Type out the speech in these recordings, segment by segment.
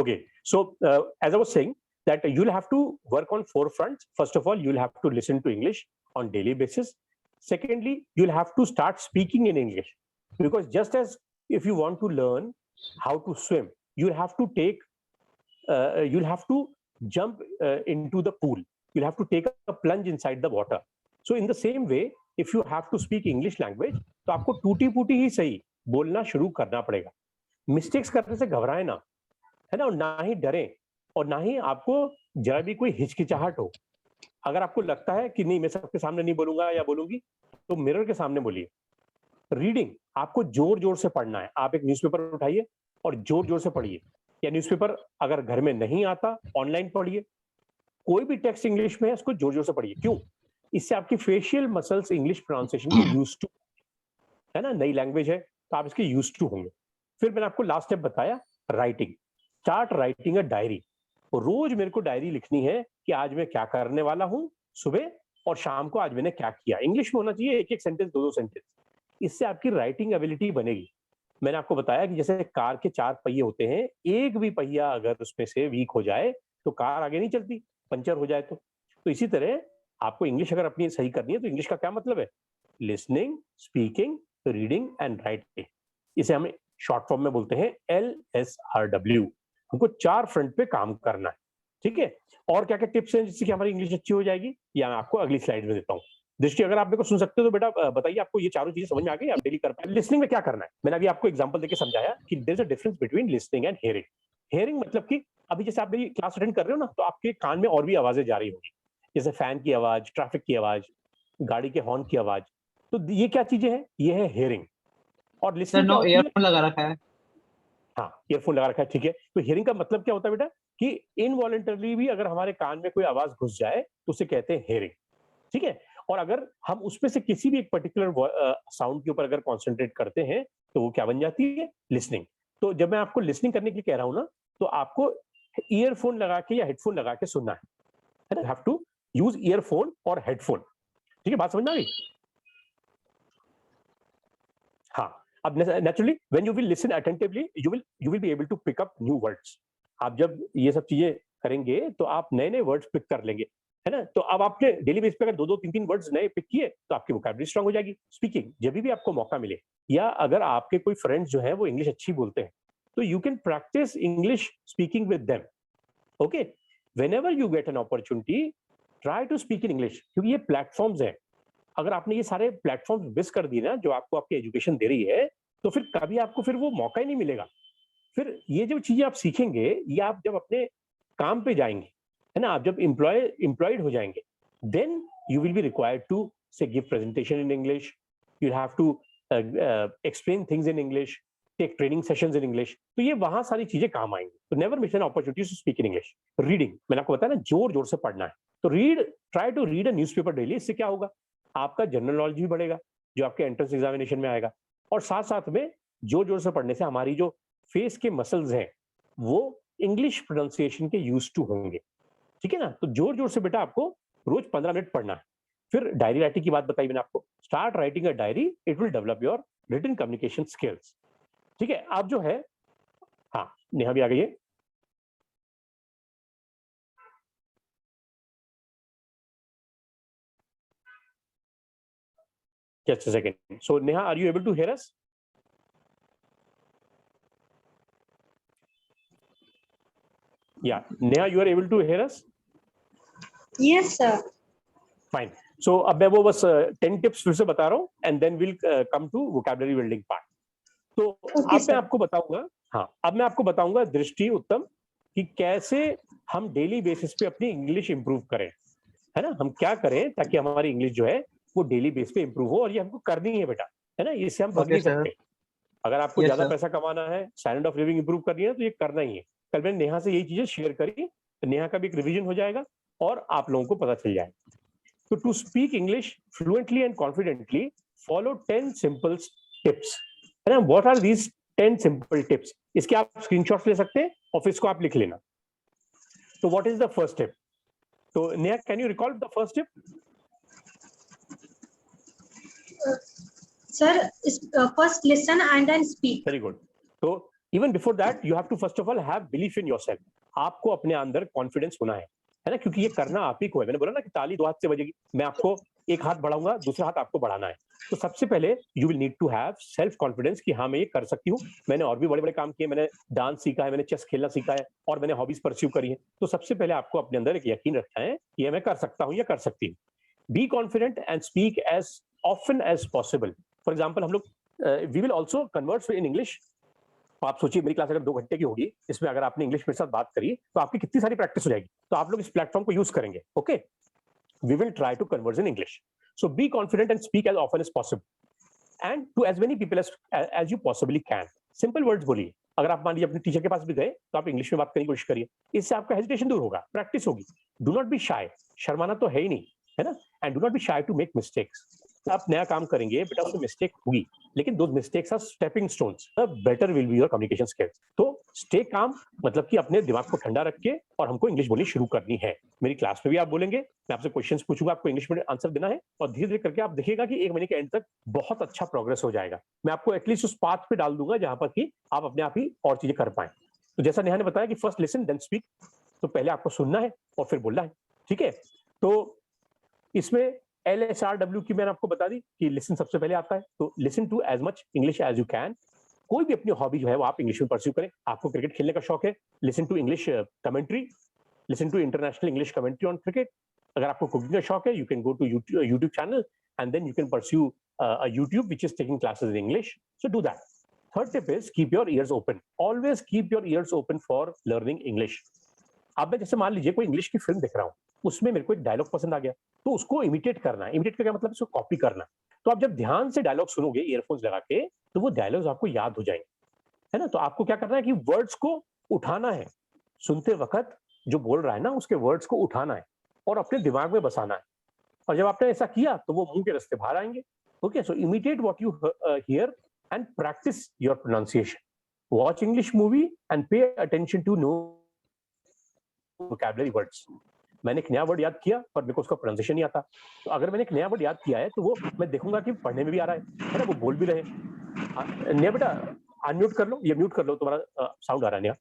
Okay, so as I was saying that you'll have to work on 4 fronts. First of all, you'll have to listen to English on daily basis. Secondly, you'll have to start speaking in English, because just as if you want to learn how to swim, you'll have to jump into the pool. You'll have to take a plunge inside the water. So in the same way, if you have to speak English language, तो आपको टूटी फूटी ही सही बोलना शुरू करना पड़ेगा. Mistakes करने से घबराए ना, है ना, और ना ही डरें, और ना ही आपको जरा भी कोई हिचकिचाहट हो. अगर आपको लगता है कि नहीं मैं सबके सामने नहीं बोलूंगा या बोलूंगी, तो मिरर के सामने बोलिए. रीडिंग आपको जोर जोर से पढ़ना है. आप एक न्यूज़पेपर उठाइए और जोर जोर से पढ़िए, या न्यूज़पेपर अगर घर में नहीं आता ऑनलाइन पढ़िए. कोई भी टेक्स्ट इंग्लिश में है उसको जोर जोर से पढ़िए. क्यों? इससे आपकी फेशियल मसल्स इंग्लिश प्रोनाउंसिएशन के यूज टू, है ना, नई लैंग्वेज है तो आप इसके यूज टू होंगे. फिर मैंने आपको लास्ट स्टेप बताया, writing. Start writing a diary. रोज मेरे को डायरी लिखनी है कि आज मैं क्या करने वाला हूं सुबह और शाम को, आज मैंने क्या किया. इंग्लिश में होना चाहिए, एक एक सेंटेंस, दो दो सेंटेंस. इससे आपकी राइटिंग एबिलिटी बनेगी. मैंने आपको बताया कि जैसे कार के 4 पहिए होते हैं, एक भी पहिया अगर उसमें से वीक हो जाए तो कार आगे नहीं चलती, पंचर हो जाए तो इसी तरह आपको इंग्लिश अगर अपनी सही करनी है तो इंग्लिश का क्या मतलब है? Listening, speaking, reading and writing. इसे हमें शॉर्ट फॉर्म में बोलते हैं LSRW. हमको 4 फ्रंट पे काम करना है. ठीक है, और क्या क्या टिप्स हैं जिससे कि हमारी इंग्लिश अच्छी हो जाएगी, या मैं आपको अगली स्लाइड में देता हूँ. दृष्टि, अगर आप मेरे को सुन सकते हो तो बेटा बताइए, आपको ये चारों चीजें समझ में आ गई, आप डेली कर पाए. लिसनिंग में क्या करना है, मैंने अभी आपको एग्जांपल देके समझाया कि there is a difference between listening and hearing. Hearing मतलब कि अभी जैसे आप मेरी क्लास अटेंड कर रहे हो ना, तो आपके कान में और भी आवाजें जा रही होगी, जैसे फैन की आवाज, ट्रैफिक की आवाज, गाड़ी के हॉर्न की आवाज. तो ये क्या चीजें हैं? ये है हियरिंग. और सर लिसनिंग क्या नो होती है? ईयरफोन लगा रखा है. हाँ, ईयरफोन लगा रखा है. ठीक है, तो हियरिंग का मतलब क्या होता है बेटा? कि इनवॉलंटरली भी अगर हमारे कान में कोई आवाज घुस जाए तो उसे कहते हैं हियरिंग. ठीक है, और अगर हम उसमें से किसी भी एक पर्टिकुलर साउंड के ऊपर अगर कॉन्सेंट्रेट करते हैं तो वो क्या बन जाती है? लिसनिंग. तो जब मैं आपको लिसनिंग करने के लिए कह रहा हूं ना, तो आपको ईयरफोन लगा के या हेडफोन लगा के सुनना है ना. हैव टू यूज ईयरफोन और हेडफोन. ठीक है, बात समझ में आ गई? हाँ, अब naturally when you will listen attentively you will be able to pick up new words. आप जब ये सब चीजें करेंगे तो आप नए नए वर्ड्स पिक कर लेंगे, है ना. तो अब आपने डेली बेस पे अगर 2-2 3-3 वर्ड्स नए पिक किए तो आपकी वोकैबुलरी स्ट्रांग हो जाएगी. स्पीकिंग, जब भी आपको मौका मिले, या अगर आपके कोई फ्रेंड्स जो है वो इंग्लिश अच्छी बोलते हैं, तो you can practise English speaking with them. Okay, whenever you get an opportunity, try to speak in English, क्योंकि ये प्लेटफॉर्म्स हैं. अगर आपने ये सारे प्लेटफॉर्म मिस कर दिए ना, जो आपको आपकी एजुकेशन दे रही है, तो फिर कभी आपको फिर वो मौका ही नहीं मिलेगा. फिर ये जो चीजें आप सीखेंगे, ये आप जब अपने काम पे जाएंगे, है ना, आप जब एम्प्लॉयड हो जाएंगे, then you will be required to say give presentation in English. You have to explain things in English, take training sessions in English. तो ये वहां सारी चीजें काम आएंगी. तो never miss an opportunity to speak in English. Reading, मैंने आपको बताया ना, जोर जोर से पढ़ना है. तो try to read a newspaper daily. इससे क्या होगा? आपका जनरल नॉलेज भी बढ़ेगा, जो आपके एंट्रेंस एग्जामिनेशन में आएगा. और साथ साथ में जोर जोर से पढ़ने से हमारी जो फेस के मसल्स हैं वो इंग्लिश प्रोनाउंसिएशन के यूज टू होंगे. ठीक है ना. तो जोर जोर से बेटा आपको रोज 15 मिनट पढ़ना है. फिर डायरी राइटिंग की बात बताई मैंने आपको. Start writing a diary, it will develop your written communication skills. ठीक है, आप जो है, हाँ, नेहा भी आ गई है. Just a second. So Neha, are you able to hear us? Yeah, Neha, you are able to hear us? Yes, sir. Fine. So अब मैं वो बस 10 टिप्स फिर से बता रहा हूँ, and then we'll come to vocabulary building part. तो अब मैं आपको बताऊंगा, हाँ, अब मैं आपको बताऊंगा दृष्टि उत्तम, कि कैसे हम डेली बेसिस पे अपनी इंग्लिश इंप्रूव करें, है ना. हम क्या करें ताकि हमारी इंग्लिश जो है वो डेली बेस पे इंप्रूव हो, और ये हमको करनी है बेटा, है ना. इससे हम भाग नहीं सकते. अगर आपको ज्यादा पैसा कमाना है, स्टैंडर्ड ऑफ लिविंग इंप्रूव करनी है, तो ये करना ही है. कल मैंने नेहा से यही चीजें शेयर करी, तो नेहा का भी एक रिवीजन हो जाएगा और आप लोगों को पता चल जाएगा. तो to speak English fluently and confidently, follow 10 simple tips, है ना. What are these 10 simple tips? इसके आप स्क्रीनशॉट्स ले सकते हैं और फिर इसको आप लिख लेना. तो what is the first tip? तो Neha, can you recall the first tip? Sir, first listen and then speak. Very good. तो even before that you have to first of all have belief in yourself. आपको अपने अंदर confidence होना है ना, क्योंकि ये करना आप ही को है। मैंने बोला ना कि ताली दो हाथ से बजेगी, मैं आपको एक हाथ बढ़ाऊंगा, दूसरा हाथ आपको बढ़ाना है। तो सबसे पहले you will need to have self confidence कि हाँ मैं ये कर सकती हूँ। मैंने और भी बड़े बड़े काम किए, मैंने डांस सीखा है, मैंने चेस खेलना सीखा है, और मैंने हॉबीज परस्यू करी है। तो सबसे पहले आपको अपने अंदर एक यकीन रखना है कि ये मैं कर सकता हूँ या कर सकती हूँ। Be confident and speak as often as possible. For example हम लोग we will also convert in English. आप सोचिए मेरी क्लास अगर 2 घंटे की होगी, इसमें अगर आपने इंग्लिश मेरे साथ बात करी तो आपकी कितनी सारी प्रैक्टिस हो जाएगी। तो आप लोग इस प्लेटफॉर्म को यूज करेंगे। Okay, we will try to converse in English. So be confident and speak as often as possible and to as many people as you possibly can. Simple words बोलिए। अगर आप मान लीजिए अपने टीचर के पास भी गए तो आप इंग्लिश में बात करने की कोशिश करिए। इससे आपका हेजिटेशन दूर होगा, प्रैक्टिस होगी। डू नॉट बी शाय, शर्माना तो है ही नहीं, है ना। And do not be shy to make mistakes. आप नया काम करेंगे बेटा, उसमें मिस्टेक होगी, लेकिन those mistakes are stepping stones, better will be your communication skills. तो स्टे काम, मतलब कि अपने दिमाग को ठंडा रख के और हमको इंग्लिश बोलनी शुरू करनी है। मेरी क्लास में भी आप बोलेंगे, मैं आपसे क्वेश्चंस पूछूंगा, आपको इंग्लिश में आंसर देना है, और धीरे धीरे करके आप देखिएगा कि 1 महीने के एंड तक बहुत अच्छा प्रोग्रेस हो जाएगा। मैं आपको एटलीस्ट उस पाथ पे डाल दूंगा जहां पर कि आप अपने आप ही और चीजें कर पाए। तो जैसा नेहा ने बताया कि फर्स्ट लिसन देन स्पीक, तो पहले आपको सुनना है और फिर बोलना है, ठीक है। तो इसमें LSRW की मैंने आपको बता दी कि लिसन सबसे पहले आता है। तो listen to as much English as you can. कोई भी अपनी हॉबी जो है वो आप इंग्लिश में परस्यू करें। आपको क्रिकेट खेलने का शौक है, listen to English commentary, listen to international English commentary on cricket. अगर आपको कुकिंग का शौक है, you can go to YouTube channel and then you can pursue YouTube which is taking classes in English. So do that. Third tip is keep your ears open. Always keep your ears open for learning English. अब मैं जैसे मान लीजिए कोई English की film देख रहा हूँ, उसमें मेरे को एक डायलॉग पसंद आ गया, तो उसको इमिटेट करना है। इमिटेट का क्या मतलब, उसको कॉपी करना। तो आप जब ध्यान से डायलॉग सुनोगे ईयरफोन्स लगा के, तो वो डायलॉग्स आपको याद हो जाएंगे, है ना। तो आपको क्या करना है कि वर्ड्स को उठाना है, सुनते वक्त जो बोल रहा है ना उसके वर्ड्स को उठाना है और अपने दिमाग में बसाना है। और जब आपने ऐसा किया तो वो मुंह के रास्ते बाहर आएंगे। Okay, so imitate what you hear and practise your pronunciation. Watch English movie and pay attention to no vocabulary words. मैंने एक नया वर्ड याद किया पर मेरे को उसका प्रोनाउंसिएशन नहीं आता, तो अगर मैंने एक नया वर्ड याद किया है तो वो मैं देखूंगा कि पढ़ने में भी आ रहा है ना, वो बोल भी रहे। नया बेटा अनम्यूट कर लो, ये म्यूट कर लो, तुम्हारा साउंड आ रहा है नया।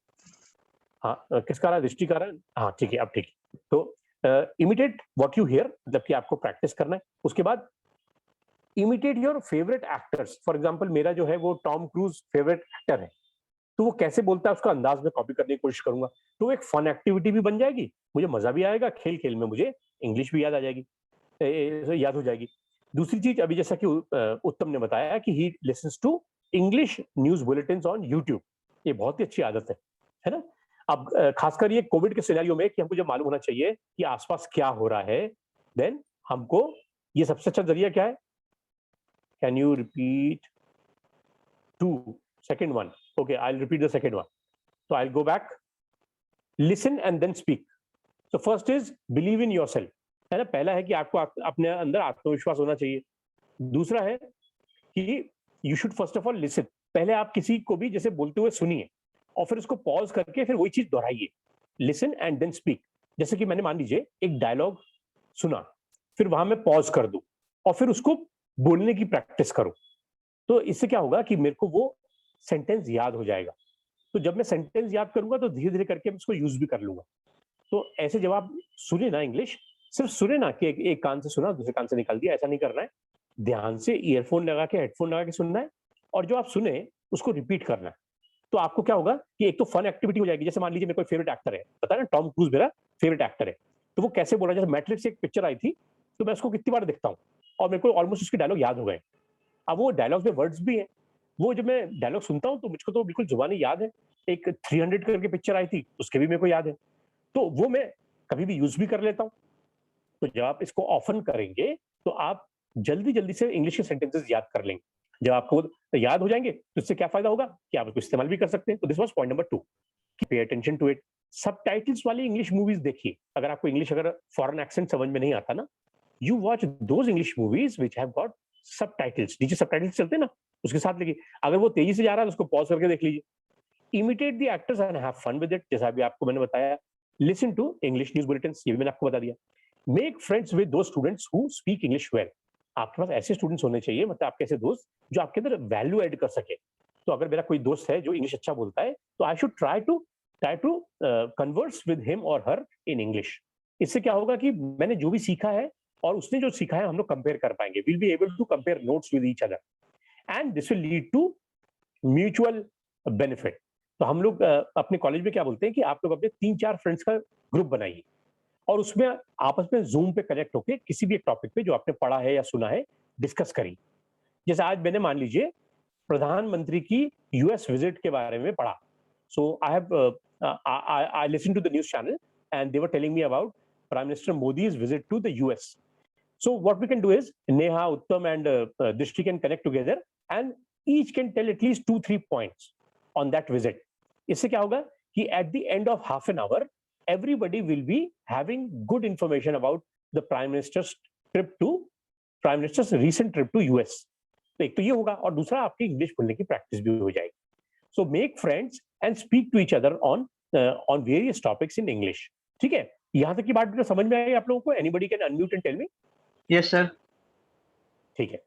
हाँ, किसका आ रहा है, दृष्टि का आ रहा है। हाँ ठीक है, अब ठीक है। तो इमिटेट व्हाट यू हियर, मतलब कि आपको प्रैक्टिस करना है। उसके बाद imitate your favourite actors. For example मेरा जो है वो टॉम क्रूज फेवरेट एक्टर है, तो वो कैसे बोलता है उसका अंदाज में कॉपी करने की कोशिश करूंगा। तो एक फन एक्टिविटी भी बन जाएगी, मुझे मजा भी आएगा, खेल खेल में मुझे इंग्लिश भी याद आ जाएगी, याद हो जाएगी। दूसरी चीज, अभी जैसा कि उत्तम ने बताया कि he listens to English news bulletin on YouTube. ये बहुत ही अच्छी आदत है ना। अब खासकर ये कोविड के सिनेरियो में कि हमको जब मालूम होना चाहिए कि आसपास क्या हो रहा है, देन हमको ये सबसे अच्छा जरिया क्या है। Can you repeat to second one? Okay, I'll repeat the second one. So I'll go back, listen and then speak. So first is believe in yourself, है ना। पहला है कि आपको अपने अंदर आत्मविश्वास होना चाहिए। दूसरा है कि you should first of all listen। पहले आप किसी को भी जैसे बोलते हुए सुनिए और फिर उसको पॉज करके फिर वही चीज दोहराइए। Listen and then speak. जैसे कि मैंने मान लीजिए एक डायलॉग सुना, फिर वहां मैं पॉज कर दूं और फिर उसको बोलने की प्रैक्टिस करूं, तो इससे क्या होगा कि मेरे को वो सेंटेंस याद हो जाएगा। तो जब मैं सेंटेंस याद करूंगा तो धीरे धीरे करके मैं इसको यूज भी कर लूंगा। तो ऐसे जब आप सुने ना इंग्लिश, सिर्फ सुने ना कि एक कान से सुना दूसरे कान से निकाल दिया, ऐसा नहीं करना है। ध्यान से ईयरफोन लगा के, हेडफोन लगा के सुनना है और जो आप सुने उसको रिपीट करना है। तो आपको क्या होगा कि एक तो फन एक्टिविटी हो जाएगी। जैसे मान लीजिए मेरे कोई फेवरेट एक्टर है, पता है ना, टॉम क्रूज मेरा फेवरेट एक्टर है, तो वो कैसे बोला, जैसे मैट्रिक्स एक पिक्चर आई थी तो मैं उसको कितनी बार देखता हूँ और मेरे को ऑलमोस्ट उसके डायलॉग याद हो गए। अब वो डायलॉग्स में वर्ड्स भी हैं, वो जब मैं डायलॉग सुनता हूँ तो मुझको तो बिल्कुल जुबानी याद है। एक 300 करके पिक्चर आई थी, उसके भी मेरे को याद है, तो वो मैं कभी भी यूज भी कर लेता हूँ। तो जब आप इसको ऑफन करेंगे तो आप जल्दी जल्दी से इंग्लिश के सेंटेंसेस याद कर लेंगे। जब आपको याद हो जाएंगे तो इससे क्या फायदा होगा कि आप इसको इस्तेमाल भी कर सकते हैं। तो दिस वाज पॉइंट नंबर 2, कि pay attention to it. Subtitles वाली इंग्लिश मूवीज देखिए। अगर आपको इंग्लिश, अगर फॉरेन एक्सेंट समझ में नहीं आता ना, you watch those English movies which have got subtitles. नीचे सबटाइटल्स चलते हैं ना, उसके साथ देखिए। अगर वो तेजी से जा रहा है तो उसको पॉज करके देख लीजिए। Imitate the actors and have fun with it, जैसा भी आपको मैंने बताया। Listen to English news bulletin, ये भी मैंने आपको बता दिया। Make friends with those students who speak English well. आपके पास ऐसे स्टूडेंट्स होने चाहिए, मतलब आपके ऐसे दोस्त जो आपके अंदर वैल्यू ऐड कर सके। तो अगर मेरा कोई दोस्त है जो इंग्लिश अच्छा बोलता है, तो I should try to converse with him और हर इन इंग्लिश। इससे क्या होगा कि मैंने जो भी सीखा है और उसने जो सीखा है, हम लोग कंपेयर कर पाएंगे, will be able to compare notes with each other, and this will lead to mutual benefit. तो हम लोग अपने कॉलेज में क्या बोलते हैं कि आप लोग अपने 3-4 फ्रेंड्स का ग्रुप बनाइए और उसमें आपस में जूम पे कनेक्ट होकर किसी भी एक टॉपिक पे जो आपने पढ़ा है या सुना है डिस्कस करिए। जैसे आज मैंने मान लीजिए प्रधानमंत्री की यूएस विजिट के बारे में पढ़ा, so I have I listen to the news channel and they were telling me about prime minister Modi's visit to the US. So what we can do is Neha, Uttam, and Drishti can connect together, and each can tell at least 2-3 points on that visit. इससे क्या होगा कि at the end of half an hour, everybody will be having good information about the Prime Minister's recent trip to US. तो एक तो ये होगा और दूसरा आपकी इंग्लिश बोलने की प्रैक्टिस भी हो जाएगी. So make friends and speak to each other on various topics in English. ठीक है? यहाँ तक की बात समझ में आई आप लोगों को? Anybody can unmute and tell me. Yes sir. ठीक है।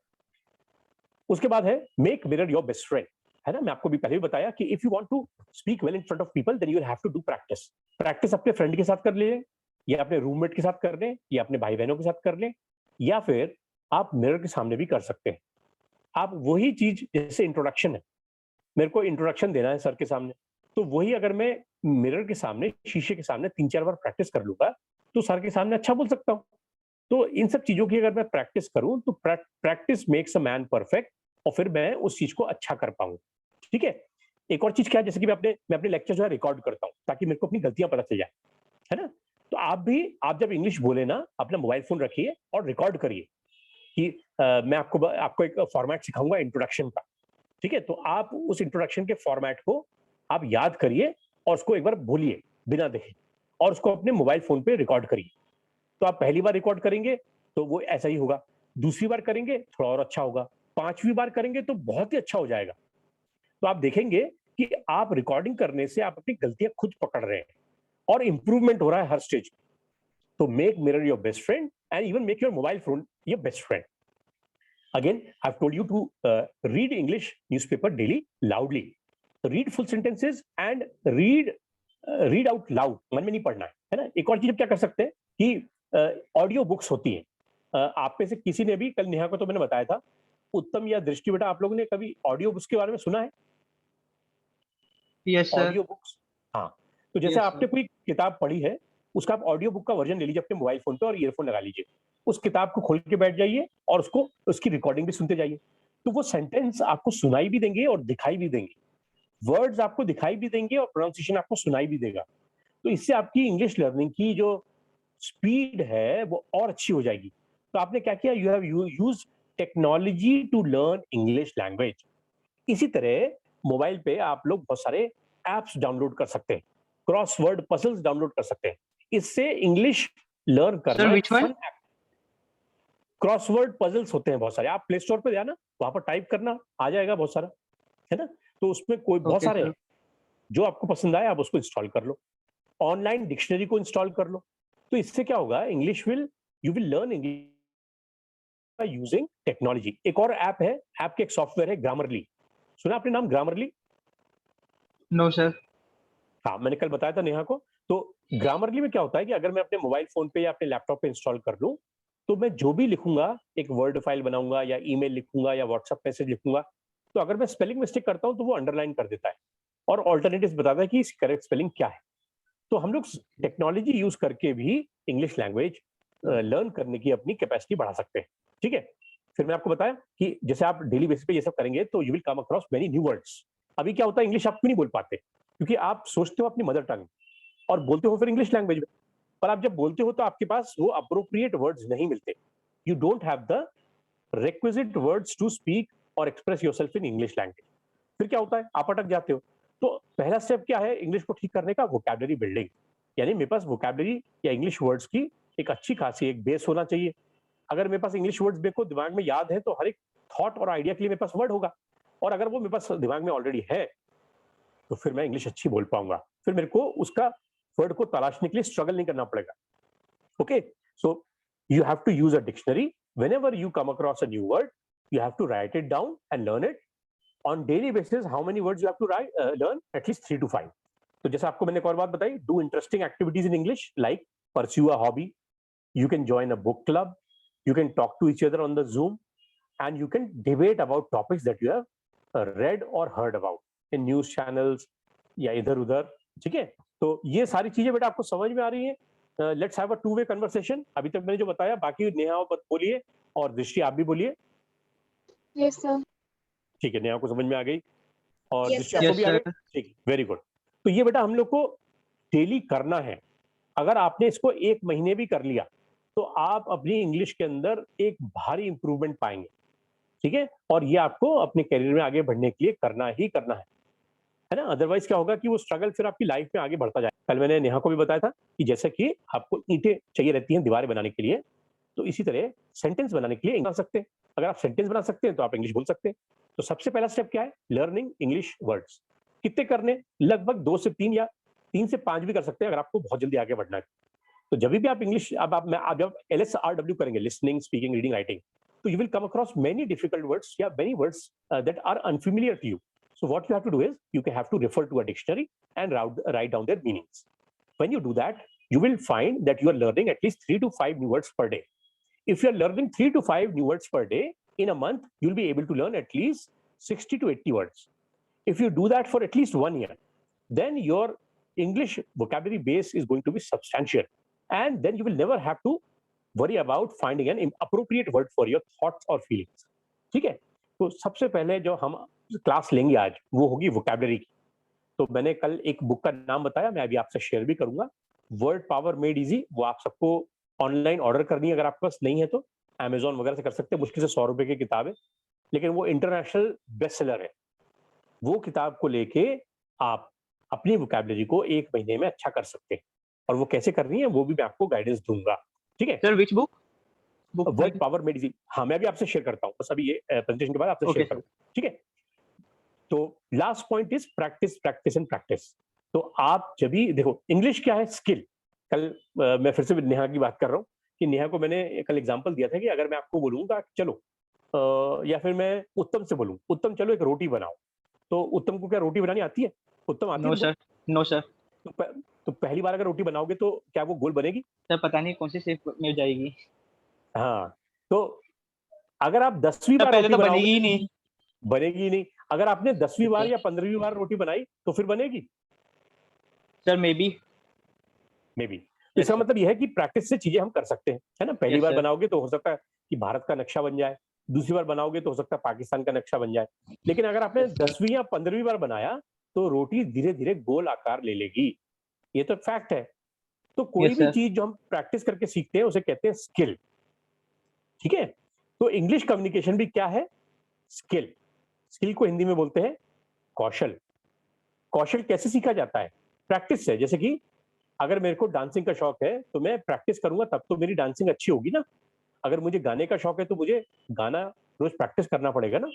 उसके बाद है make mirror your best friend, है ना? मैं आपको भी पहले भी बताया कि if you want to speak well in front of people then you will have to do practice. Practice अपने फ्रेंड के साथ कर लीजिए, या अपने रूममेट के साथ कर लें, या अपने भाई बहनों के साथ कर लें, या फिर आप मिरर के सामने भी कर सकते हैं। आप वही चीज, जैसे इंट्रोडक्शन है, मेरे को इंट्रोडक्शन देना है सर के सामने, तो वही अगर मैं मिरर के सामने, शीशे के सामने 3-4 बार प्रैक्टिस कर लूंगा तो सर के सामने अच्छा बोल सकता हूँ। तो इन सब चीजों की अगर मैं प्रैक्टिस करूं तो practice makes a man perfect, और फिर मैं उस चीज को अच्छा कर पाऊंगा। ठीक है? एक और चीज क्या है, जैसे कि मैं अपने लेक्चर जो है रिकॉर्ड करता हूं ताकि मेरे को अपनी गलतियां पता चल जाए, है ना? तो आप जब इंग्लिश बोले ना, अपना मोबाइल फोन रखिए और रिकॉर्ड करिए कि मैं आपको एक फॉर्मेट सिखाऊंगा इंट्रोडक्शन का। ठीक है? तो आप उस इंट्रोडक्शन के फॉर्मेट को आप याद करिए और उसको एक बार बोलिए बिना देखे, और उसको अपने मोबाइल फोन पे रिकॉर्ड करिए। तो आप पहली बार रिकॉर्ड करेंगे तो वो ऐसा ही होगा, दूसरी बार करेंगे थोड़ा और अच्छा होगा, 5वीं बार करेंगे तो बहुत ही अच्छा हो जाएगा। तो आप देखेंगे कि आप रिकॉर्डिंग करने से आप अपनी गलतियां खुद पकड़ रहे हैं और इंप्रूवमेंट हो रहा है हर स्टेज। तो make mirror your best friend and even make your mobile phone your best friend. Again, I've told you to read English newspaper daily loudly. Read full sentences and read out loud. मन में नहीं पढ़ना है ना? एक और चीज क्या कर सकते हैं कि ऑडियो बुक्स होती हैं। आप में से किसी ने भी, कल नेहा को तो मैंने बताया था, उत्तम या दृष्टि बेटा, आप लोगों ने कभी ऑडियो बुक्स के बारे में सुना है? Yes sir. ऑडियो बुक्स, हाँ। तो जैसे Yes, आपने sir. कोई किताब पढ़ी है, उसका आप ऑडियो बुक का वर्जन ले लीजिए अपने मोबाइल फोन पे और ईयरफोन लगा लीजिए, उस किताब को खोल के बैठ जाइए और उसकी रिकॉर्डिंग भी सुनते जाइए। तो वो सेंटेंस आपको सुनाई भी देंगे और दिखाई भी देंगे, वर्ड्स आपको दिखाई भी देंगे और प्रोनाउंसिएशन आपको सुनाई भी देगा। तो इससे आपकी इंग्लिश लर्निंग की जो स्पीड है वो और अच्छी हो जाएगी। तो आपने क्या किया, you have used technology to learn English language. इसी तरह मोबाइल पे आप लोग बहुत सारे एप्स डाउनलोड कर सकते हैं, क्रॉसवर्ड पजल्स डाउनलोड कर सकते हैं, इससे इंग्लिश लर्न करना। Sir, which one? Crossword puzzles होते हैं बहुत सारे, आप प्ले स्टोर पे जाना, वहां पर टाइप करना, आ जाएगा बहुत सारा, है ना? तो उसमें कोई बहुत Okay, सारे sir. हैं, जो आपको पसंद आए आप उसको इंस्टॉल कर लो, ऑनलाइन डिक्शनरी को इंस्टॉल कर लो। तो इससे क्या होगा, you will learn English by using technology. एक और ऐप है, ऐप के एक सॉफ्टवेयर है ग्रामरली। सुना आपने नाम ग्रामरली? No, sir. हाँ, मैंने कल बताया था नेहा को। तो ग्रामरली में क्या होता है कि अगर मैं अपने मोबाइल फोन पे या अपने लैपटॉप पे इंस्टॉल कर लूं, तो मैं जो भी लिखूंगा, एक वर्ड फाइल बनाऊंगा या ईमेल लिखूंगा या व्हाट्सएप मैसेज लिखूंगा, तो अगर मैं स्पेलिंग मिस्टेक करता हूं तो वो अंडरलाइन कर देता है और ऑल्टरनेटिव्स बताता है कि इसकी करेक्ट स्पेलिंग क्या है। तो हम लोग टेक्नोलॉजी यूज करके भी इंग्लिश लैंग्वेज लर्न करने की अपनी कैपेसिटी बढ़ा सकते हैं। ठीक है? फिर मैं आपको बताया कि जैसे आप डेली बेसिस पे ये सब करेंगे तो you will come across many new words. अभी क्या होता है, इंग्लिश आप क्यों नहीं बोल पाते? क्योंकि आप सोचते हो अपनी मदर टंग और बोलते हो फिर इंग्लिश लैंग्वेज में, पर आप जब बोलते हो तो आपके पास वो अप्रोप्रिएट वर्ड्स नहीं मिलते। You don't have the requisite words to speak और express yourself in English language. फिर क्या होता है, आप अटक जाते हो। तो पहला स्टेप क्या है इंग्लिश को ठीक करने का? Vocabulary building. यानी मेरे पास वोकैबुलरी या इंग्लिश वर्ड्स की एक अच्छी खासी एक बेस होना चाहिए। अगर मेरे पास इंग्लिश वर्ड्स मेरे को दिमाग में याद है तो हर एक थॉट और आइडिया के लिए मेरे पास वर्ड होगा, और अगर वो मेरे पास दिमाग में ऑलरेडी है तो फिर मैं इंग्लिश अच्छी बोल पाऊंगा। फिर मेरे को उसका वर्ड को तलाशने के लिए स्ट्रगल नहीं करना पड़ेगा। Okay, so you have to use a dictionary. Whenever you come across a new word, you have to write it down and learn it. On daily basis how many words you have to learn, at least 3 to 5. तो जैसे आपको मैंने एक और बात बताई, do interesting activities in English, like pursue a hobby, you can join a book club, you can talk to each other on the Zoom, and you can debate about topics that you have read or heard about in news channels या इधर उधर. ठीक है, तो ये सारी चीजें बेटा आपको समझ में आ रही हैं. Let's have a two way conversation. अभी तक मैंने जो बताया, बाकी नेहा बोलिए और दृष्टि आप भी बोलिए. Yes, sir. ठीक है, नेहा को समझ में आ गई और Yes, दृष्टि sir. आपको Yes, भी आ sir. गई. ठीक, वेरी गुड. तो ये बेटा हम लोग को डेली करना है. अगर आपने इसको 1 महीने भी कर लिया तो आप अपनी इंग्लिश के अंदर एक भारी इंप्रूवमेंट पाएंगे. ठीक है, और ये आपको अपने करियर में आगे बढ़ने के लिए करना ही करना है ना. अदरवाइज क्या होगा कि वो स्ट्रगल फिर आपकी लाइफ में आगे बढ़ता जाए. कल मैंने नेहा को भी बताया था कि जैसे कि आपको ईंटें चाहिए रहती हैं दीवारें बनाने के लिए, तो इसी तरह सेंटेंस बनाने के लिए बना सकते हैं. अगर आप सेंटेंस बना सकते हैं तो आप इंग्लिश बोल सकते हैं. तो सबसे पहला स्टेप क्या है? Learning English words. कितने करने? लगभग 2 से 3 या 3 से 5 भी कर सकते हैं अगर आपको बहुत जल्दी आगे बढ़ना है. तो जब भी आप इंग्लिश अब आप जब LSRW करेंगे, लिसनिंग, स्पीकिंग, रीडिंग, राइटिंग, तो you will come across many difficult words या many words that are unfamiliar to you. So what you have to do is you have to refer to a dictionary and write down their meanings. When you do that, you will find that you are learning at least 3 to 5 new words per day. If you are learning 3 to 5 new words per day, in a month, you'll be able to learn at least 60 to 80 words. If you do that for at least 1 year, then your English vocabulary base is going to be substantial. And then you will never have to worry about finding an appropriate word for your thoughts or feelings. ठीक है, तो सबसे पहले जो हम class लेंगे आज वो होगी वोकैबुलरी की. तो मैंने कल एक बुक का नाम बताया, मैं अभी आपसे शेयर भी करूंगा, वर्ड पावर मेड इजी. वो आप सबको ऑनलाइन ऑर्डर करनी है, अगर आपके पास नहीं है तो Amazon वगैरह से कर सकते हैं. मुश्किल से 100 रुपए की किताब है, लेकिन वो इंटरनेशनल बेस्ट सेलर है. वो किताब को लेके आप अपनी वोकैबुलरी को 1 महीने में अच्छा कर सकते हैं. और वो कैसे करनी है वो भी मैं आपको गाइडेंस दूंगा. ठीक है, Sir, which book? Book word title? Power made easy. हाँ, मैं भी आपसे शेयर करता हूँ, बस अभी ये प्रेजेंटेशन के बाद आपसे Okay, शेयर sir. करूँ. ठीक है, तो last point is practice, practice and practice. तो आप जब भी देखो, इंग्लिश क्या है? स्किल. कल मैं फिर से नेहा की बात कर रहा हूँ कि नेहा को मैंने कल एग्जांपल दिया था कि अगर मैं आपको बोलूंगा चलो या फिर मैं उत्तम से बोलूं, उत्तम चलो एक रोटी बनाओ, तो उत्तम को क्या रोटी बनानी आती है? उत्तम आती No, है? sir. No, sir. तो पहली बार अगर रोटी बनाओगे तो क्या वो गोल बनेगी? सर पता नहीं कौन सी शेप में जाएगी. हाँ, तो अगर आप 10वीं सर बार पहले रोटी तो बनाओगे, बनेगी ही नहीं. बनेगी ही नहीं. अगर आपने 10वीं बार Okay. या 15वीं बार रोटी बनाई तो फिर बनेगी Sir, maybe. May be. Yes, इसका sir. मतलब यह है कि प्रैक्टिस से चीजें हम कर सकते हैं, है ना. पहली Yes, बार sir. बनाओगे तो हो सकता है कि भारत का नक्शा बन जाए, दूसरी बार बनाओगे तो हो सकता है पाकिस्तान का नक्शा बन जाए. लेकिन अगर आपने 10वीं या 15वीं बार बनाया तो रोटी धीरे धीरे गोल आकार ले लेगी. ये तो फैक्ट है. तो कोई Yes, भी sir. चीज जो हम प्रैक्टिस करके सीखते हैं उसे कहते हैं स्किल. ठीक है, तो इंग्लिश कम्युनिकेशन भी क्या है? स्किल. स्किल को हिंदी में बोलते हैं कौशल. कौशल कैसे सीखा जाता है? प्रैक्टिस से. जैसे कि अगर मेरे को डांसिंग का शौक है तो मैं प्रैक्टिस करूंगा तब तो मेरी डांसिंग अच्छी होगी ना. अगर मुझे गाने का शौक है तो मुझे गाना रोज प्रैक्टिस करना पड़ेगा ना.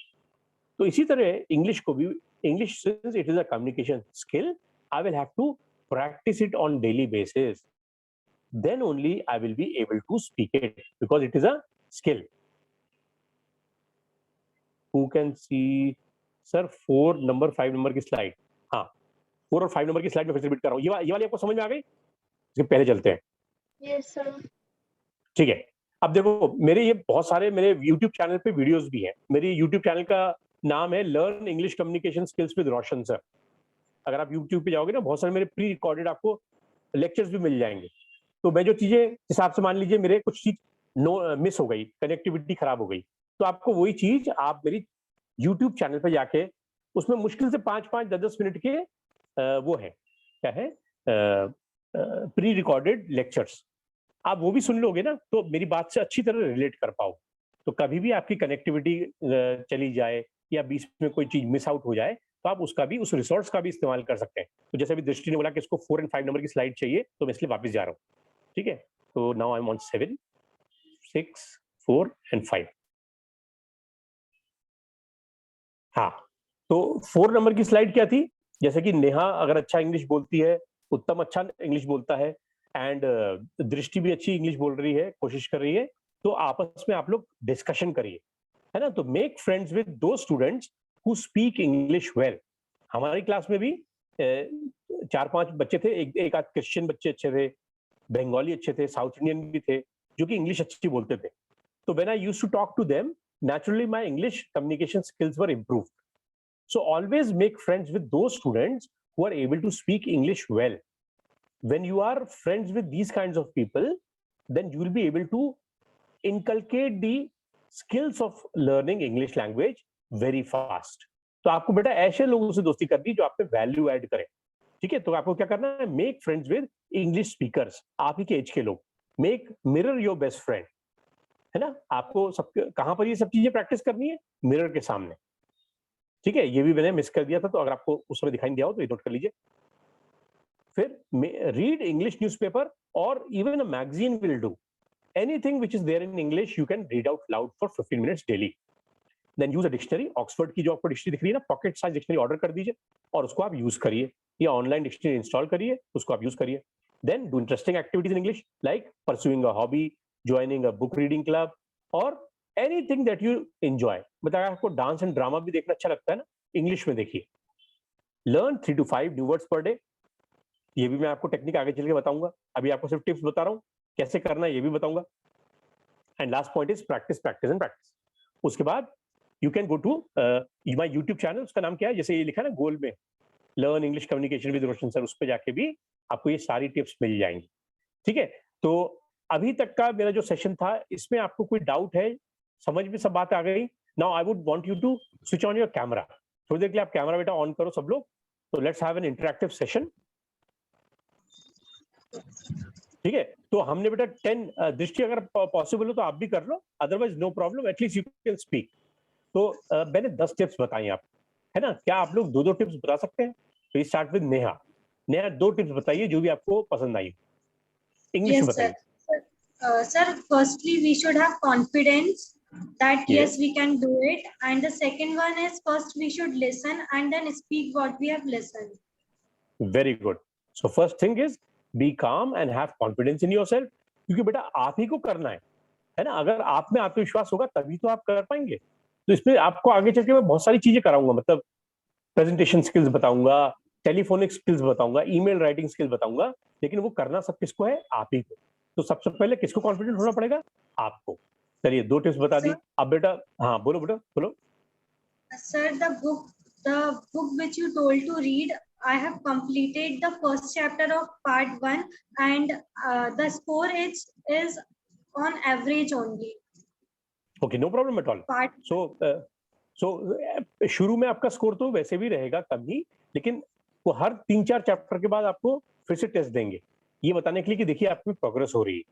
तो इसी तरह इंग्लिश को भी, English since it is a communication skill, I will have to practice it on daily basis. Then only I will be able to speak it because it is a skill. Who can see sir 4 number 5 number की slide? हाँ, 4 और 5 number की slide में फिर से repeat कर रहा हूँ. ये वाली आपको समझ में आ गई? इसके पहले चलते हैं. Yes, sir. ठीक है, अब देखो मेरे ये बहुत सारे मेरे YouTube चैनल पे वीडियोस भी हैं. मेरी YouTube चैनल का नाम है learn English communication skills with Roshan sir. अगर आप YouTube पे जाओगे ना, बहुत सारे मेरे प्री रिकॉर्डेड आपको लेक्चर्स भी मिल जाएंगे. तो मैं जो चीजें, हिसाब से मान लीजिए मेरे कुछ चीज मिस हो गई, कनेक्टिविटी खराब हो गई, तो आपको वही चीज आप मेरी YouTube चैनल पे जाके उसमें मुश्किल से 5-5, 10-10 मिनट के वो है, क्या है, प्री रिकॉर्डेड लेक्चर्स. आप वो भी सुन लोगे ना तो मेरी बात से अच्छी तरह रिलेट कर पाओ. तो कभी भी आपकी कनेक्टिविटी चली जाए या बीच में कोई चीज मिस आउट हो जाए तो आप उसका भी, उस रिसोर्स का भी इस्तेमाल कर सकते हैं. तो जैसे अभी दृष्टि ने बोला कि इसको 4 और 5 नंबर की स्लाइड चाहिए, तो मैं इसलिए वापस जा रहा हूँ. ठीक है, तो now I am on 7, 6, 4 and 5. हाँ, तो 4 नंबर की स्लाइड क्या थी? जैसे कि नेहा अगर अच्छा इंग्लिश बोलती है, उत्तम अच्छा इंग्लिश बोलता है, एंड दृष्टि भी अच्छी इंग्लिश बोल रही है, कोशिश कर रही है, तो आपस में आप लोग डिस्कशन करिए, है ना. तो मेक फ्रेंड्स विद दो students who speak English well. हमारी क्लास में भी 4-5 बच्चे थे, एक आध क्रिश्चियन बच्चे अच्छे थे, बंगाली अच्छे थे, साउथ इंडियन भी थे, जो कि इंग्लिश अच्छी बोलते थे. So when I used to talk to them, naturally my English communication skills were improved. So always make friends with those students who are able to speak English well. When you are friends with these kinds of people, then you will be able to inculcate the skills of learning English language very fast. तो आपको बेटा ऐसे लोगों से दोस्ती करनी जो आप पे वैल्यू ऐड करें. ठीक है, तो आपको क्या करना है, make friends with English speakers, आप ही के एज के लोग. Make mirror your best friend, है ना. आपको सब कहां पर ये सब चीजें प्रैक्टिस करनी है, मिरर के सामने. ठीक है, ये भी मैंने मिस कर दिया था, तो अगर आपको उस समय दिखाई नहीं दिया हो तो ये नोट कर लीजिए. फिर रीड इंग्लिश न्यूज़पेपर और even a magazine will do. Anything which is there in English you can read out loud for 15 minutes daily. Then use a dictionary. Oxford की जो आपको डिक्शनरी दिख रही है ना, पॉकेट साइज डिक्शनरी ऑर्डर कर दीजिए और उसको आप यूज करिए, या ऑनलाइन डिक्शनरी इंस्टॉल करिए, उसको आप यूज करिए. Then do interesting activities in English like pursuing a hobby, joining a book reading club और एनीथिंग दैट यू एंजॉय. मतलब अगर आपको डांस एंड ड्रामा भी देखना अच्छा लगता है ना, इंग्लिश में देखिए. Learn 3 to 5 new words per day. ये भी मैं आपको टेक्निक आगे चल के बताऊंगा, अभी आपको सिर्फ टिप्स बता रहा हूँ, कैसे करना है ये भी बताऊंगा. And last point is practice practice and practice. उसके बाद you can go to my YouTube channel. उसका नाम क्या है, जैसे ये लिखा है ना गोल में, learn English communication with Roshan sir, उस पर जाके भी आपको ये सारी टिप्स मिल जाएंगी. ठीक है, तो अभी तक का मेरा जो सेशन था, इसमें आपको कोई डाउट है, समझ में सब बात आ गई? Now I would want you to switch on your camera. थोड़ी देर के लिए आप कैमरा बेटा ऑन करो सब लोग. तो let's have an interactive session. ठीक है, तो हमने बेटा 10 दृष्टि, अगर पॉसिबल हो तो आप भी कर लो, otherwise no problem, at least you can speak. तो मैंने 10 टिप्स बताई आप, है ना. क्या आप लोग 2-2 टिप्स बता सकते हैं? तो start with Neha. Neha 2 tips बताइए जो भी आपको पसंद आई, इंग्लिश में Yes, बताइए. sir. Sir, firstly, we should have confidence that Yes. yes, we can do it. And the second one is first we should listen and then speak what we have listened. Very good. So first thing is be calm and have confidence in yourself, क्योंकि बेटा आप ही को करना है ना. अगर आप में आत्मविश्वास होगा तभी तो आप कर पाएंगे. तो इसमें आपको आगे चल के मैं बहुत सारी चीजें कराऊंगा, मतलब प्रेजेंटेशन स्किल्स बताऊंगा, टेलीफोनिक स्किल्स बताऊंगा, ईमेल राइटिंग स्किल्स बताऊंगा, लेकिन वो करना सब किसको है, आप ही को. तो सबसे पहले किसको कॉन्फिडेंट होना पड़ेगा, आपको. चलिए 2 टिप्स बता दी. अब बेटा हाँ बोलो बेटा बोलो. Sir, the book which you told to read, I have completed the first chapter of part 1, and the score is on average only. Okay, no problem at all. Part so शुरू में आपका स्कोर तो वैसे भी रहेगा कम ही, लेकिन वो हर 3-4 chapter के बाद आपको फिर से टेस्ट देंगे, ये बताने के लिए कि देखिए आपकी प्रोग्रेस हो रही है.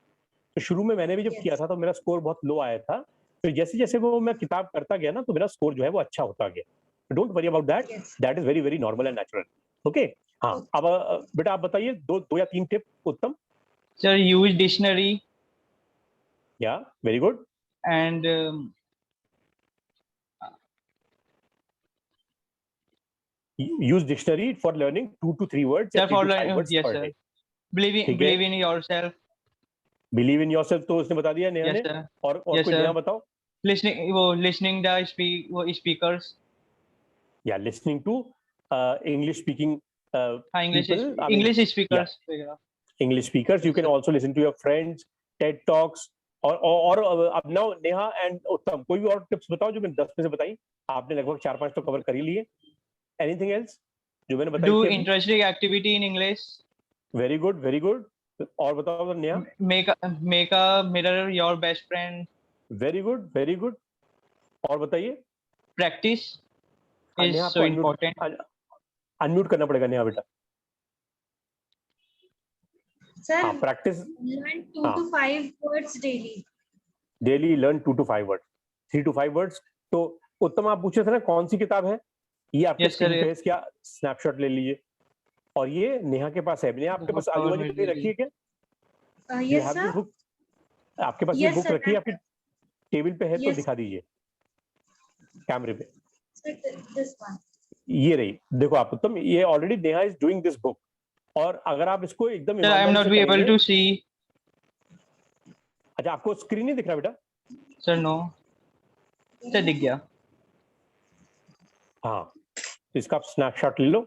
तो शुरू में मैंने भी जब Yes. किया था तो मेरा स्कोर बहुत लो आया था. तो जैसे जैसे वो मैं किताब करता गया ना, तो मेरा स्कोर जो है वो अच्छा होता गया. Don't worry about that, Yes. That is very very normal and natural. Okay हाँ. अब बेटा आप बताइए 2 या 3 टिप. उत्तम. Sir, use dictionary या very good. and use dictionary for learning 2 to 3 words या sir, 3 for to 5 learning, words yes पर sir. डे. Believe ठीक है. in yourself. Believe in yourself तो उसने बता दिया नेहा Yes ने. sir. और Yes, कोई sir. नया बताओ. Listening the speakers. या listening to English speaking English people, I mean, English speakers. Yeah. English speakers. You Yes, can sir. also listen to your friends, TED talks. और अब now Neha and उत्तम कोई भी और टिप्स बताओ जो मैंने 10 में से बताई. आपने लगभग 4-5 तो कवर कर ही लिए. एनीथिंग एल्स जो मैंने बताई Do थी? interesting activity in English. Very good very good. और बताओ Neha. Make a mirror your best friend. Very good very good. और बताइए. Practice is Neha so important. Unmute करना पड़ेगा नेहा बेटा. Sir, हाँ प्रैक्टिस. learn 2 हाँ. to 5 words daily. Daily learn 2 to 5 words, 3 to 5 words. तो उत्तम आप पूछे थे ना कौन सी किताब है, ये आपके Yes, sir, स्क्रीन पे yes. है, क्या स्नैपशॉट ले लीजिए. और ये नेहा के पास है. नेहा आपके पास आजू बाजू कहीं रखी है क्या? You Yes, have this sir. book? आपके पास ये Yes, बुक sir. रखी है आपकी टेबल पे है? तो Yes. दिखा दीजिए कैमरे पे. Sir, this one. ये रही, देखो आप उत्तम, ये already Neha is doing this book. और अगर आप इसको एकदम Sir, I am ईमानदारी not से be able करेंगे. to see. अच्छा आपको स्क्रीन नहीं दिख रहा बेटा? Sir, no. Sir, दिख गया. हाँ, तो इसका आप स्नैपशॉट ले लो।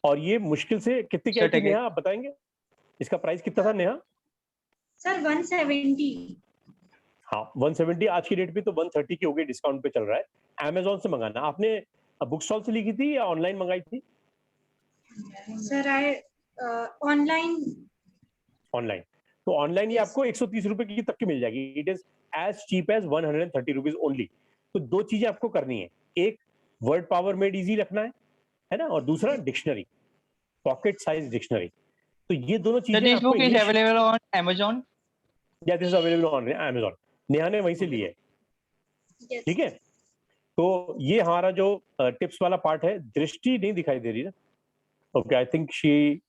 और ये मुश्किल से कितने की आई थी नेहा, आप बताएंगे? इसका प्राइस कितना था नेहा? सर 170। हाँ 170, आज की डेट पे तो 130 की हो गई, डिस्काउंट पे चल रहा है। अमेजोन से मंगाना। आपने बुक स्टॉल से ली थी या ऑनलाइन मंगाई थी? Sir I online. ऑनलाइन। तो ऑनलाइन ये Yes. आपको 130 रुपए की तक की मिल जाएगी। It is as cheap as 130 rupees only. तो दो चीजें आपको करनी है, एक वर्ड पावर मेड इजी रखना है ना, और दूसरा डिक्शनरी, पॉकेट साइज डिक्शनरी। तो ये दोनों So चीजें this आपको book is English, available on Amazon. या this is available on Amazon. Neha ने वहीं से ली है, Yes. ठीक है। तो ये हमारा जो टिप्स वाला पार्ट है। दृष्टि नहीं दिखाई दे रही ना? Okay, I think she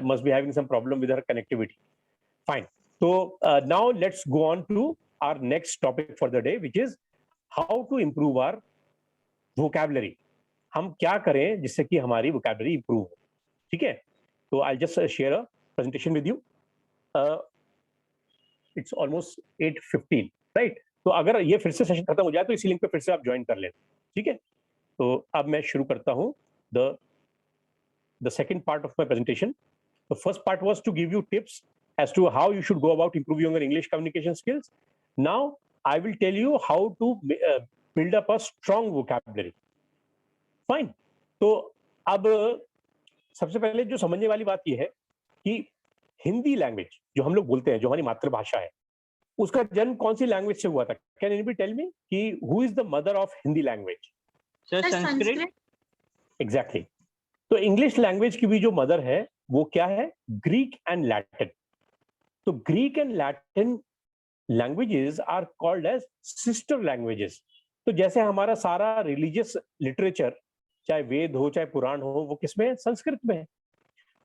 must be having some problem with her connectivity. Fine. तो now let's go on to our next topic for the day, which is how to improve our vocabulary. हम क्या करें जिससे कि हमारी vocabulary improve हो, ठीक है। तो I just share a presentation with you. It's almost 8:15, right. तो अगर ये फिर से सेशन खत्म हो जाए तो इसी लिंक पे फिर से आप ज्वाइन कर लें, ठीक है। तो अब मैं शुरू करता हूं the second part of my presentation. The first part was to give you tips as to how you should go about improving your English communication skills. Now I will tell you how to build up a strong vocabulary. Fine. तो अब सबसे पहले जो समझने वाली बात यह है कि हिंदी लैंग्वेज जो हम लोग बोलते हैं, जो हमारी मातृभाषा है, उसका जन्म कौन सी लैंग्वेज से हुआ था? कैन एनीबडी टेल मी कि who is the mother of Hindi language? Sir, Sir, Sanskrit. Exactly. तो इंग्लिश लैंग्वेज की भी जो मदर है वो क्या है? Greek and Latin. तो Greek and Latin languages are called as sister languages. तो जैसे हमारा सारा रिलीजियस लिटरेचर, चाहे वेद हो चाहे पुराण हो, वो किसमें है? संस्कृत में है।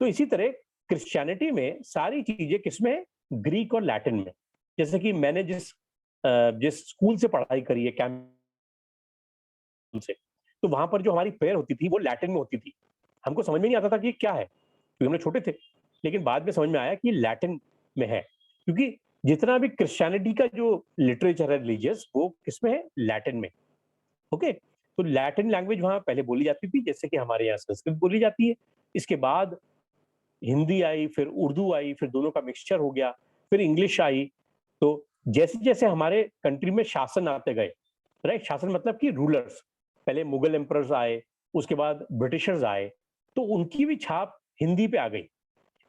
तो इसी तरह क्रिश्चियनिटी में सारी चीजें किसमें है? ग्रीक और लैटिन में। जैसे कि मैंने जिस स्कूल से पढ़ाई करी है, कैंप से, तो वहां पर जो हमारी प्रेयर होती थी वो लैटिन में होती थी। हमको समझ में नहीं आता था कि क्या है, क्योंकि हम लोग छोटे थे, लेकिन बाद में समझ में आया कि लैटिन में है, क्योंकि जितना भी क्रिश्चियनिटी का जो लिटरेचर है रिलीजियस, वो किसमें है? लैटिन में। ओके। तो लैटिन लैंग्वेज वहां पहले बोली जाती थी, जैसे कि हमारे यहाँ संस्कृत बोली जाती है। इसके बाद हिंदी आई, फिर उर्दू आई, फिर दोनों का मिक्सचर हो गया, फिर इंग्लिश आई। तो जैसे जैसे हमारे कंट्री में शासन आते गए, राइट, शासन मतलब कि रूलर्स, पहले मुगल एम्परर्स आए, उसके बाद ब्रिटिशर्स आए, तो उनकी भी छाप हिंदी पे आ गई।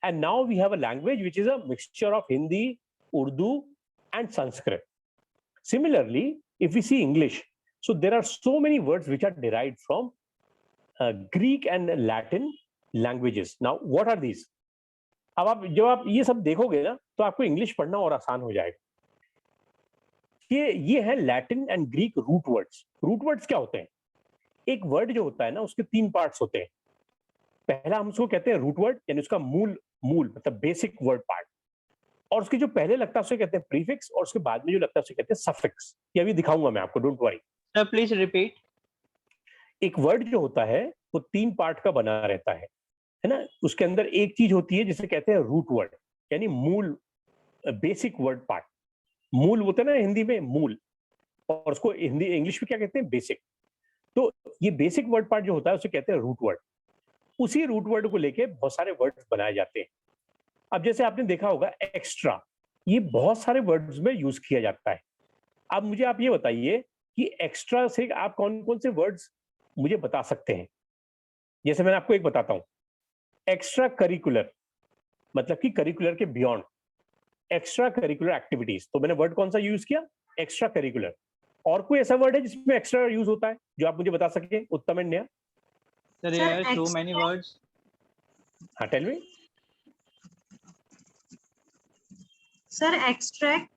And now we have a language which is a mixture of Hindi, Urdu and Sanskrit. Similarly, if we see English, so there are so many words which are derived from Greek and Latin languages. Now, what are these? अब आप जब आप ये सब देखोगे ना, तो आपको इंग्लिश पढ़ना और आसान हो जाएगा। ये है Latin and Greek root words. Root words क्या होते हैं? एक वर्ड जो होता है ना, उसके तीन पार्ट्स होते हैं। पहला हम उसको कहते हैं रूट वर्ड, यानी उसका मूल मतलब बेसिक वर्ड पार्ट, और उसके जो पहले लगता है उसे कहते हैं प्रीफिक्स, और उसके बाद में जो लगता है उसे कहते हैं सफिक्स। ये अभी दिखाऊंगा मैं आपको, don't worry. Sir, please repeat. एक वर्ड जो होता है वो तीन पार्ट का बना रहता है ना। उसके अंदर एक चीज होती है जिसे कहते हैं रूट वर्ड, यानी मूल, बेसिक वर्ड पार्ट। मूल होता है ना हिंदी में, मूल, और उसको हिंदी इंग्लिश में क्या कहते हैं? बेसिक। तो ये बेसिक वर्ड पार्ट जो होता है उसे कहते हैं रूट वर्ड। उसी रूट वर्ड को लेके बहुत सारे वर्ड्स बनाए जाते हैं। अब जैसे आपने देखा होगा एक्स्ट्रा, ये बहुत सारे वर्ड्स में यूज किया जाता है। अब मुझे आप ये बताइए कि एक्स्ट्रा से आप कौन कौन से वर्ड्स मुझे बता सकते हैं? जैसे मैंने आपको एक बताता हूं, एक्स्ट्रा करिकुलर, मतलब कि करिकुलर के बियॉन्ड, एक्स्ट्रा करिकुलर एक्टिविटीज। तो मैंने वर्ड कौन सा यूज किया? Extra curricular. और कोई ऐसा वर्ड है जिसमें एक्स्ट्रा यूज होता है जो आप मुझे बता सके, उत्तम and Neha? Sir, Sir, there are so extra- many words. हाँ, टेल मी। Sir extract.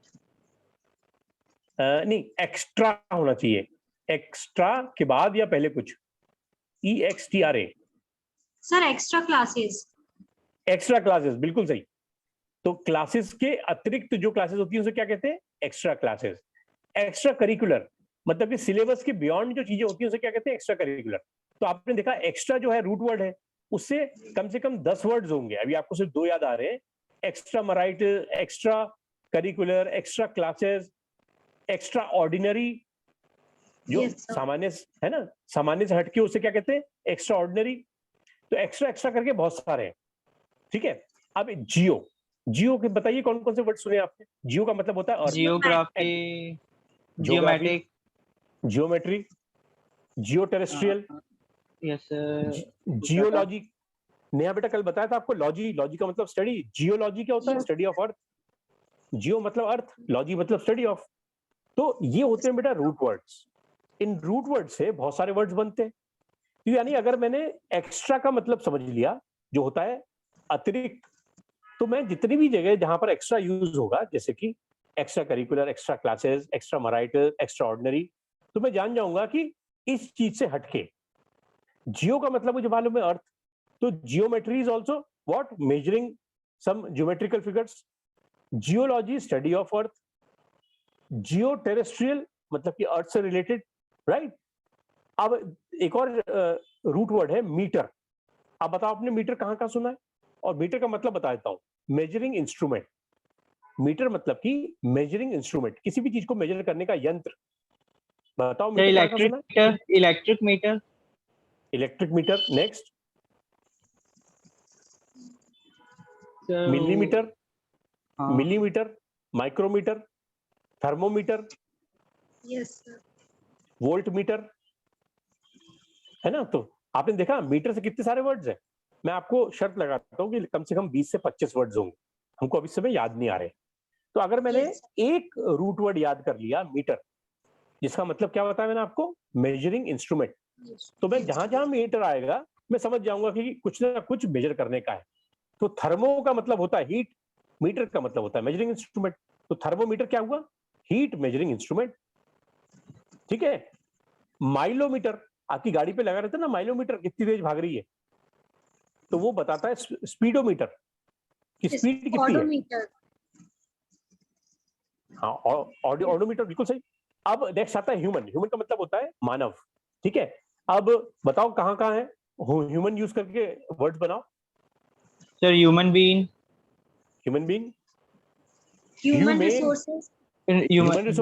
नहीं, एक्स्ट्रा होना चाहिए। एक्स्ट्रा के बाद या पहले कुछ? EXTRA। Sir extra classes. Extra classes, बिल्कुल सही। तो क्लासेस के अतिरिक्त जो क्लासेस होती है उसे क्या कहते हैं? Extra classes. एक्स्ट्रा करिकुलर मतलब कि सिलेबस के बियॉन्ड जो चीजें होती है उसे क्या कहते हैं? Extra curricular. तो आपने देखा एक्स्ट्रा जो है रूट वर्ड है, उससे कम से कम 10 वर्ड्स होंगे। अभी आपको सिर्फ 2 याद आ रहे हैं, extramarital, extracurricular, extra classes, extraordinary, जो Yes, sir. सामान्य है ना, सामान्य से हटके उसे क्या कहते हैं, एक्स्ट्रा ऑर्डिनरी। तो एक्स्ट्रा एक्स्ट्रा करके बहुत सारे हैं, ठीक है। अब जियो, जियो के बताइए कौन कौन से वर्ड सुने आपने। जियो का मतलब होता है अर्थ, जियोग्राफी, ज्योग्राफी, जियोमेट्रिक, जियोमेट्री, जियो टेरेस्ट्रियल, यस सर, जियोलॉजी। नया बेटा कल बताया था आपको, लॉजी, लॉजी का मतलब स्टडी। जियोलॉजी क्या होता है, Yes. Study of earth. Geo मतलब अर्थ, लॉजी मतलब स्टडी ऑफ। तो ये होते हैं बेटा रूट वर्ड्स। इन रूट वर्ड से बहुत सारे वर्ड्स बनते हैं। तो यानी अगर मैंने एक्स्ट्रा का मतलब समझ लिया, जो होता है अतिरिक्त, तो मैं जितनी भी जगह जहां पर एक्स्ट्रा यूज होगा, जैसे कि extracurricular, extra classes, extramarital, extraordinary, तो मैं जान जाऊंगा कि इस चीज से हटके। जियो का मतलब मुझे मालूम है अर्थ, तो geometry is also what, measuring some geometrical figures. Geology study of earth. Geo terrestrial मतलब कि अर्थ से रिलेटेड, राइट। अब एक और रूट वर्ड है मीटर। अब बताओ आपने मीटर कहाँ कहाँ सुना है। और मीटर का मतलब बता देता हूं, मेजरिंग इंस्ट्रूमेंट। मीटर मतलब कि मेजरिंग इंस्ट्रूमेंट, किसी भी चीज को मेजर करने का यंत्र। बताओ सर मीटर कहाँ कहाँ इलेक्ट्रिक सुना है। Meter, electric meter, electric meter. Next, sir millimetre, हाँ, millimetre, micrometre, thermometer, Yes, sir. Voltmeter, है ना। तो आपने देखा मीटर से कितने सारे वर्ड्स हैं। मैं आपको शर्त लगाता हूँ कि कम से कम 20 से 25 वर्ड्स होंगे, हमको अभी समय याद नहीं आ रहे। तो अगर मैंने Yes. एक रूट वर्ड याद कर लिया मीटर, जिसका मतलब क्या बताया मैंने आपको, मेजरिंग इंस्ट्रूमेंट, Yes. तो मैं Yes. जहां जहां मीटर आएगा मैं समझ जाऊंगा कि कुछ ना कुछ मेजर करने का है। तो थर्मो का मतलब होता है हीट, मीटर का मतलब होता है मेजरिंग इंस्ट्रूमेंट। तो थर्मोमीटर क्या हुआ, हीट मेजरिंग इंस्ट्रूमेंट, ठीक है। माइलोमीटर, आपकी गाड़ी पे लगा रहता है ना माइलोमीटर, कितनी तेज भाग रही है, तो वो बताता है स्पीडोमीटर की Yes. स्पीड कितनी है। Odometer. हाँ, ऑडोमीटर बिल्कुल सही। अब नेक्स्ट आता है ह्यूमन। ह्यूमन का मतलब होता है मानव, ठीक है। अब बताओ कहाँ कहाँ है, ह्यूमन यूज करके वर्ड्स बनाओ। Sir human being, human being, Human humane, resources. Human resource,